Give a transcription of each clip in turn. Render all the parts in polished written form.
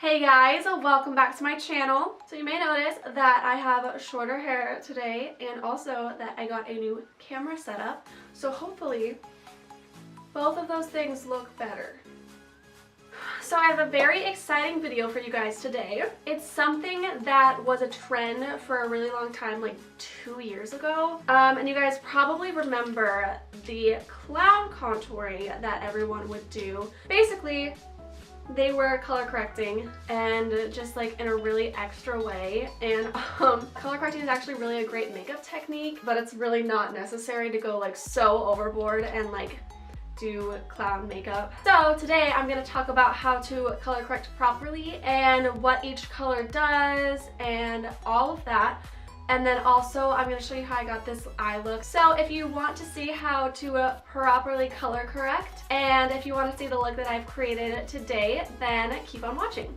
Hey guys, welcome back to my channel. So you may notice that I have shorter hair today and also that I got a new camera setup. So hopefully both of those things look better. So I have a very exciting video for you guys today. It's something that was a trend for a really long time, like 2 years ago. And you guys probably remember the clown contouring that everyone would do. Basically, they were color correcting and just like in a really extra way, and color correcting is actually really a great makeup technique, but it's really not necessary to go like so overboard and like do clown makeup. So today I'm going to talk about how to color correct properly and what each color does and all of that. And then also I'm going to show you how I got this eye look. So if you want to see how to properly color correct and if you want to see the look that I've created today, then keep on watching.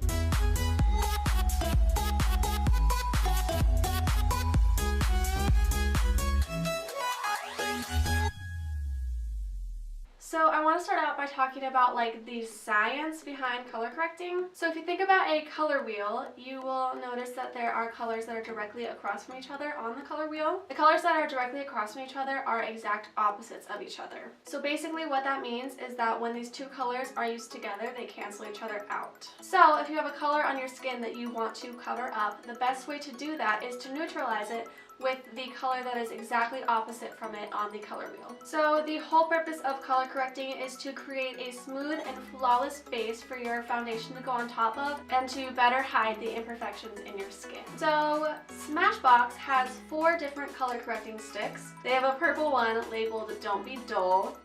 So I want to start out by talking about like the science behind color correcting. So if you think about a color wheel, you will notice that there are colors that are directly across from each other on the color wheel. The colors that are directly across from each other are exact opposites of each other. So basically what that means is that when these two colors are used together, they cancel each other out. So if you have a color on your skin that you want to cover up, the best way to do that is to neutralize it with the color that is exactly opposite from it on the color wheel. So the whole purpose of color correcting is to create a smooth and flawless base for your foundation to go on top of and to better hide the imperfections in your skin. So Smashbox has 4 different color correcting sticks. They have a purple one labeled Don't Be Dull.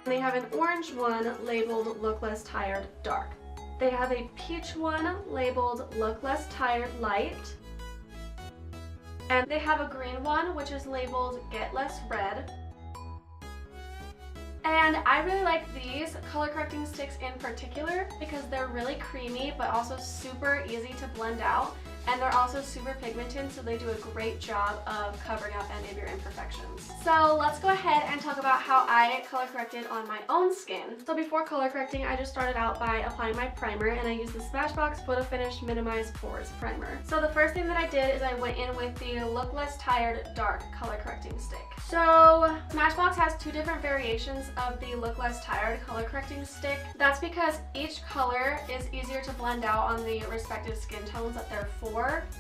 They have an orange one labeled Look Less Tired Dark. They have a peach one labeled Look Less Tired Light. And they have a green one which is labeled Get Less Red. And I really like these color correcting sticks in particular because they're really creamy but also super easy to blend out, and they're also super pigmented, so they do a great job of covering up any of your imperfections. So let's go ahead and talk about how I color corrected on my own skin. So before color correcting, I just started out by applying my primer, and I used the Smashbox Photo Finish Minimize Pores Primer. So the first thing that I did is I went in with the Look Less Tired Dark color correcting stick. So Smashbox has 2 different variations of the Look Less Tired color correcting stick. That's because each color is easier to blend out on the respective skin tones that they're for.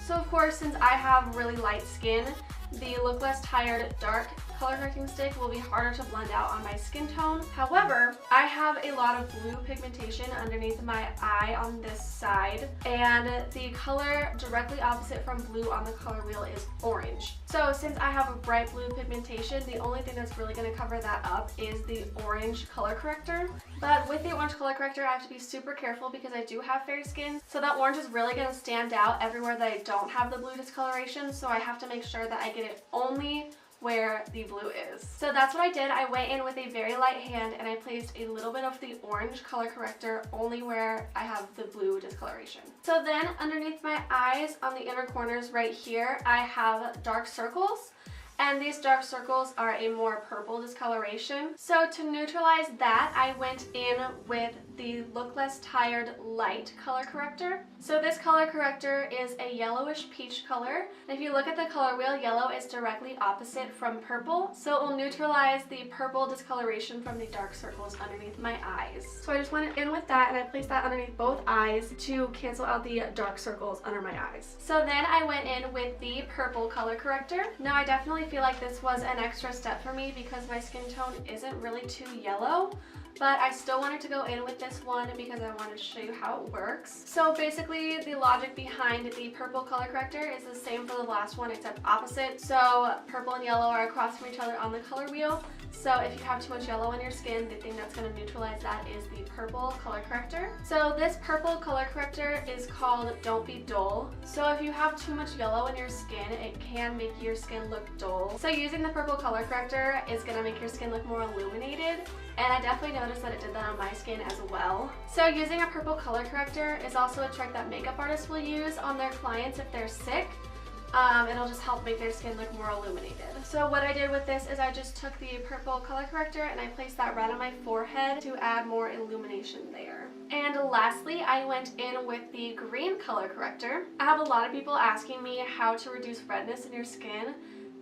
So of course, since I have really light skin, the Look Less Tired Dark color correcting stick will be harder to blend out on my skin tone. However, I have a lot of blue pigmentation underneath my eye on this side, and the color directly opposite from blue on the color wheel is orange. So since I have a bright blue pigmentation, the only thing that's really going to cover that up is the orange color corrector. But with the orange color corrector, I have to be super careful because I do have fair skin, so that orange is really going to stand out everywhere that I don't have the blue discoloration, so I have to make sure that I get it only where the blue is. So that's what I did. I went in with a very light hand and I placed a little bit of the orange color corrector only where I have the blue discoloration. So then underneath my eyes on the inner corners right here, I have dark circles. And these dark circles are a more purple discoloration. So to neutralize that, I went in with the Look Less Tired Light color corrector. So this color corrector is a yellowish peach color. And if you look at the color wheel, yellow is directly opposite from purple. So it will neutralize the purple discoloration from the dark circles underneath my eyes. So I just went in with that and I placed that underneath both eyes to cancel out the dark circles under my eyes. So then I went in with the purple color corrector. Now I definitely feel like this was an extra step for me because my skin tone isn't really too yellow, but I still wanted to go in with this one because I wanted to show you how it works. So basically the logic behind the purple color corrector is the same for the last one except opposite. So purple and yellow are across from each other on the color wheel. So if you have too much yellow on your skin, the thing that's going to neutralize that is the purple color corrector. So this purple color corrector is called Don't Be Dull. So if you have too much yellow in your skin, it can make your skin look dull. So using the purple color corrector is going to make your skin look more illuminated. And I definitely noticed that it did that on my skin as well. So using a purple color corrector is also a trick that makeup artists will use on their clients if they're sick. It'll just help make their skin look more illuminated. So what I did with this is I just took the purple color corrector and I placed that right on my forehead to add more illumination there. And lastly, I went in with the green color corrector. I have a lot of people asking me how to reduce redness in your skin,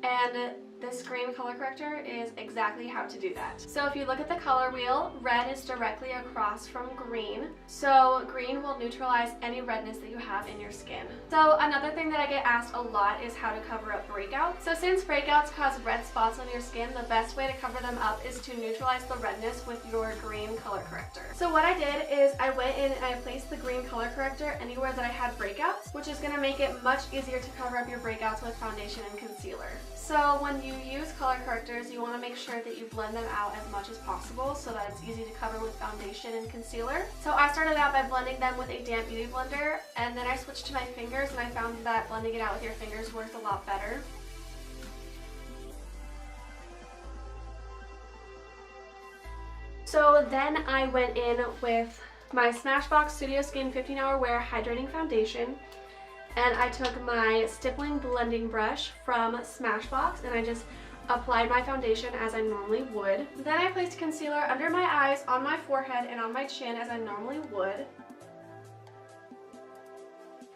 and this green color corrector is exactly how to do that. So if you look at the color wheel, red is directly across from green. So green will neutralize any redness that you have in your skin. So another thing that I get asked a lot is how to cover up breakouts. So since breakouts cause red spots on your skin, the best way to cover them up is to neutralize the redness with your green color corrector. So what I did is I went in and I placed the green color corrector anywhere that I had breakouts, which is going to make it much easier to cover up your breakouts with foundation and concealer. So when you use color correctors, you want to make sure that you blend them out as much as possible so that it's easy to cover with foundation and concealer. So I started out by blending them with a damp beauty blender, and then I switched to my fingers, and I found that blending it out with your fingers works a lot better. So then I went in with my Smashbox Studio Skin 15-Hour Wear Hydrating Foundation. And I took my stippling blending brush from Smashbox and I just applied my foundation as I normally would. Then I placed concealer under my eyes, on my forehead, and on my chin as I normally would.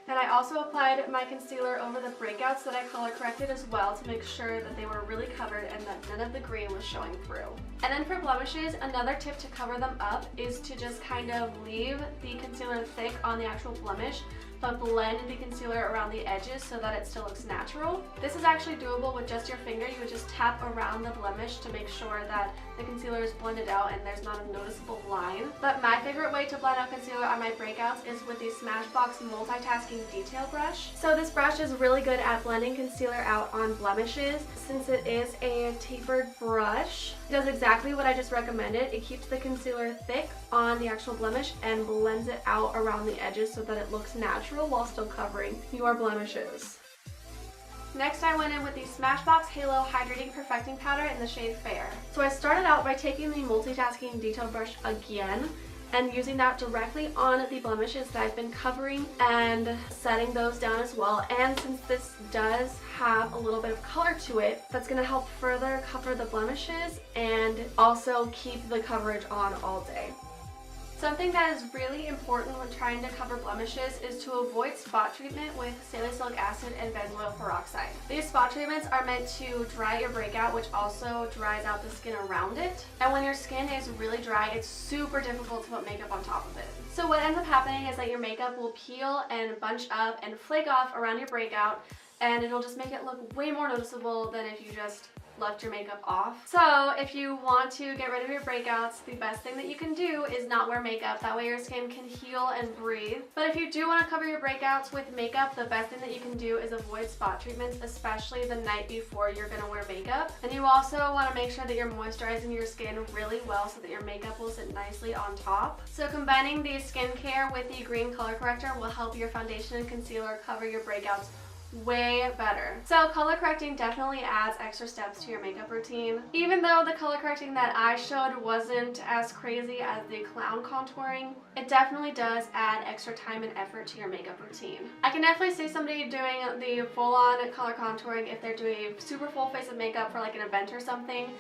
And I also applied my concealer over the breakouts that I color corrected as well to make sure that they were really covered and that none of the green was showing through. And then for blemishes, another tip to cover them up is to just kind of leave the concealer thick on the actual blemish, but blend the concealer around the edges so that it still looks natural. This is actually doable with just your finger. You would just tap around the blemish to make sure that the concealer is blended out and there's not a noticeable line. But my favorite way to blend out concealer on my breakouts is with the Smashbox Multitasking Detail Brush. So this brush is really good at blending concealer out on blemishes. Since it is a tapered brush, it does exactly what I just recommended. It keeps the concealer thick on the actual blemish and blends it out around the edges so that it looks natural while still covering your blemishes. Next, I went in with the Smashbox Halo Hydrating Perfecting Powder in the shade Fair. So I started out by taking the Multitasking Detail Brush again and using that directly on the blemishes that I've been covering and setting those down as well. And since this does have a little bit of color to it, that's going to help further cover the blemishes and also keep the coverage on all day. Something that is really important when trying to cover blemishes is to avoid spot treatment with salicylic acid and benzoyl peroxide. These spot treatments are meant to dry your breakout, which also dries out the skin around it. And when your skin is really dry, it's super difficult to put makeup on top of it. So what ends up happening is that your makeup will peel and bunch up and flake off around your breakout, and it'll just make it look way more noticeable than if you just left your makeup off. So if you want to get rid of your breakouts, the best thing that you can do is not wear makeup. That way your skin can heal and breathe. But if you do want to cover your breakouts with makeup, the best thing that you can do is avoid spot treatments, especially the night before you're going to wear makeup. And you also want to make sure that you're moisturizing your skin really well so that your makeup will sit nicely on top. So combining the skincare with the green color corrector will help your foundation and concealer cover your breakouts way better. So color correcting definitely adds extra steps to your makeup routine. Even though the color correcting that I showed wasn't as crazy as the clown contouring, it definitely does add extra time and effort to your makeup routine. I can definitely see somebody doing the full-on color contouring if they're doing a super full face of makeup for like an event or something.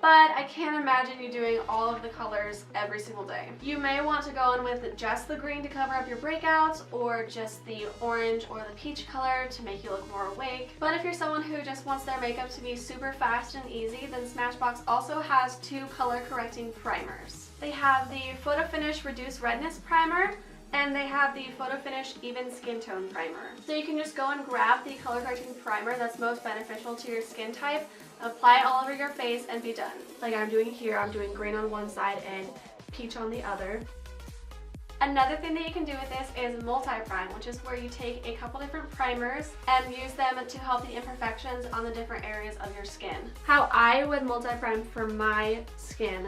But I can't imagine you doing all of the colors every single day. You may want to go in with just the green to cover up your breakouts, or just the orange or the peach color to make you look more awake. But if you're someone who just wants their makeup to be super fast and easy, then Smashbox also has 2 color correcting primers. They have the Photo Finish Reduce Redness Primer, and they have the Photo Finish Even Skin Tone Primer. So you can just go and grab the color correcting primer that's most beneficial to your skin type, apply it all over your face, and be done. Like I'm doing here, I'm doing green on one side and peach on the other. Another thing that you can do with this is multi-prime, which is where you take a couple different primers and use them to help the imperfections on the different areas of your skin. How I would multi-prime for my skin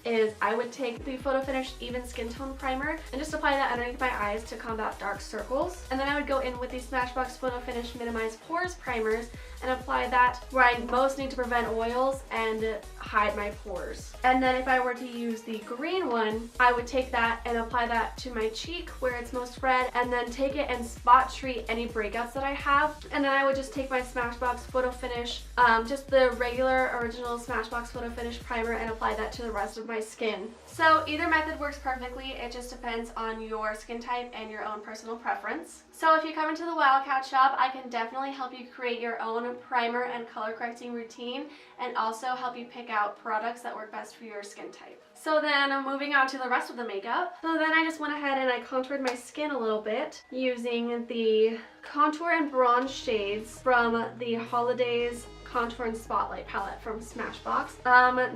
is I would take the Photo Finish Even Skin Tone Primer and just apply that underneath my eyes to combat dark circles. And then I would go in with the Smashbox Photo Finish Minimize Pores Primers and apply that where I most need to prevent oils and hide my pores. And then if I were to use the green one, I would take that and apply that to my cheek where it's most red, and then take it and spot treat any breakouts that I have. And then I would just take my Smashbox Photo Finish, just the regular original Smashbox Photo Finish primer, and apply that to the rest of my skin. So either method works perfectly. It just depends on your skin type and your own personal preference. So if you come into the Wildcat Shop, I can definitely help you create your own primer and color correcting routine, and also help you pick out products that work best for your skin type. So then moving on to the rest of the makeup. So then I just went ahead and I contoured my skin a little bit using the contour and bronze shades from the Holidays Contour and Spotlight palette from Smashbox.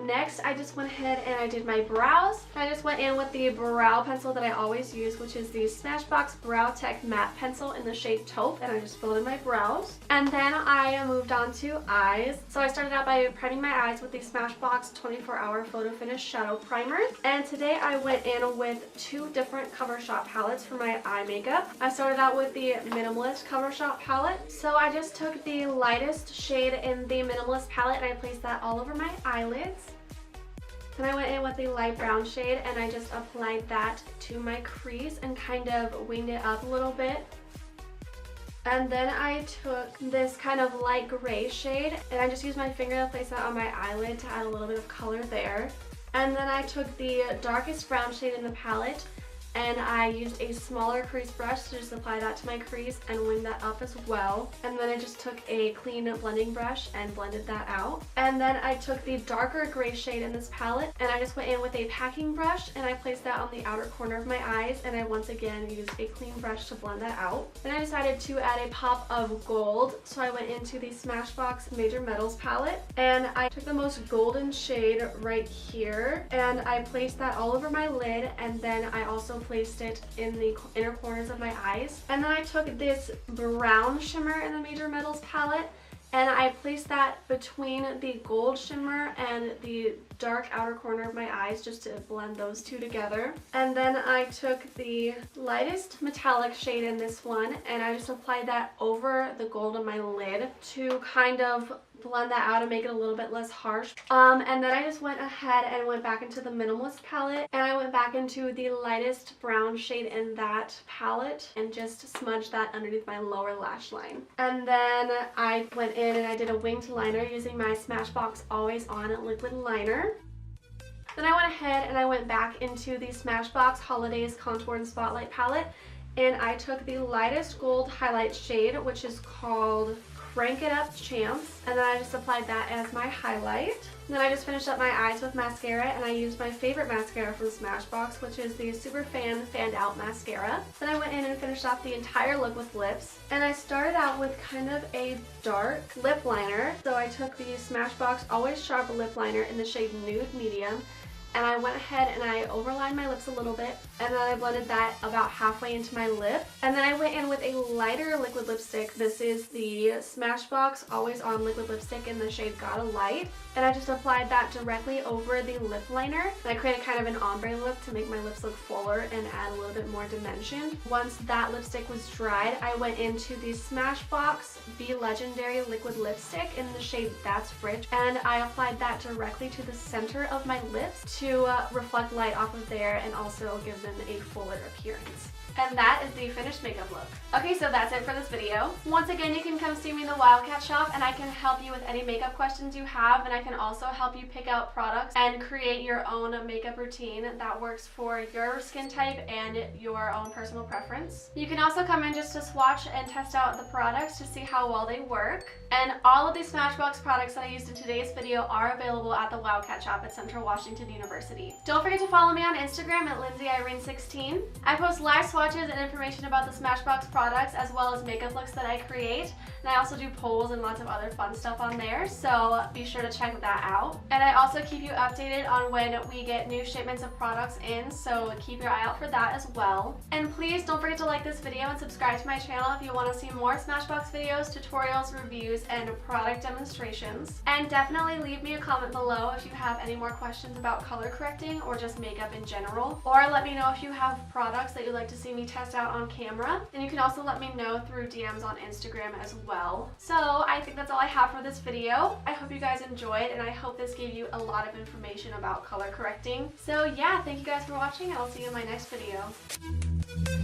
Next, I just went ahead and I did my brows. I just went in with the brow pencil that I always use, which is the Smashbox Brow Tech Matte Pencil in the shade Taupe, and I just filled in my brows. And then I moved on to eyes. So I started out by priming my eyes with the Smashbox 24-Hour Photo Finish Shadow Primer. And today I went in with 2 different Cover Shop palettes for my eye makeup. I started out with the Minimalist Cover Shop palette. So I just took the lightest shade in the Minimalist palette and I placed that all over my eyelids. Then I went in with the light brown shade and I just applied that to my crease and kind of winged it up a little bit. And then I took this kind of light gray shade and I just used my finger to place that on my eyelid to add a little bit of color there. And then I took the darkest brown shade in the palette and I used a smaller crease brush to just apply that to my crease and wing that up as well. And then I just took a clean blending brush and blended that out. And then I took the darker gray shade in this palette and I just went in with a packing brush and I placed that on the outer corner of my eyes, and I once again used a clean brush to blend that out. Then I decided to add a pop of gold, so I went into the Smashbox Major Metals palette and I took the most golden shade right here and I placed that all over my lid, and then I also placed it in the inner corners of my eyes. And then I took this brown shimmer in the Major Metals palette and I placed that between the gold shimmer and the dark outer corner of my eyes just to blend those two together. And then I took the lightest metallic shade in this one and I just applied that over the gold on my lid to kind of blend that out and make it a little bit less harsh. And then I just went ahead and went back into the Minimalist palette and I went back into the lightest brown shade in that palette and just smudged that underneath my lower lash line. And then I went in and I did a winged liner using my Smashbox Always On liquid liner. Then I went ahead and I went back into the Smashbox Holidays Contour and Spotlight palette and I took the lightest gold highlight shade, which is called Crank It Up Chance, and then I just applied that as my highlight. And then I just finished up my eyes with mascara and I used my favorite mascara from Smashbox, which is the Super Fan Fanned Out Mascara. Then I went in and finished off the entire look with lips, and I started out with kind of a dark lip liner. So I took the Smashbox Always Sharp lip liner in the shade Nude Medium, and I went ahead and I overlined my lips a little bit, and then I blended that about halfway into my lip. And then I went in with a lighter liquid lipstick. This is the Smashbox Always On liquid lipstick in the shade Gotta Light, and I just applied that directly over the lip liner. And I created kind of an ombre look to make my lips look fuller and add a little bit more dimension. Once that lipstick was dried, I went into the Smashbox Be Legendary liquid lipstick in the shade That's Rich, and I applied that directly to the center of my lips to reflect light off of there and also give them a fuller appearance. And that is the finished makeup look. Okay, so that's it for this video. Once again, you can come see me in the Wildcat Shop and I can help you with any makeup questions you have, and I can also help you pick out products and create your own makeup routine that works for your skin type and your own personal preference. You can also come in just to swatch and test out the products to see how well they work. And all of these Smashbox products that I used in today's video are available at the Wildcat Shop at Central Washington University. Don't forget to follow me on Instagram at LindsayIrene16. I post live swatches and information about the Smashbox products as well as makeup looks that I create. And I also do polls and lots of other fun stuff on there, so be sure to check that out. And I also keep you updated on when we get new shipments of products in, so keep your eye out for that as well. And please don't forget to like this video and subscribe to my channel if you want to see more Smashbox videos, tutorials, reviews, reviews and product demonstrations. And definitely leave me a comment below if you have any more questions about color correcting or just makeup in general. Or let me know if you have products that you'd like to see me test out on camera. And you can also let me know through DMs on Instagram as well. So I think that's all I have for this video. I hope you guys enjoyed, and I hope this gave you a lot of information about color correcting. So yeah, thank you guys for watching, and I'll see you in my next video.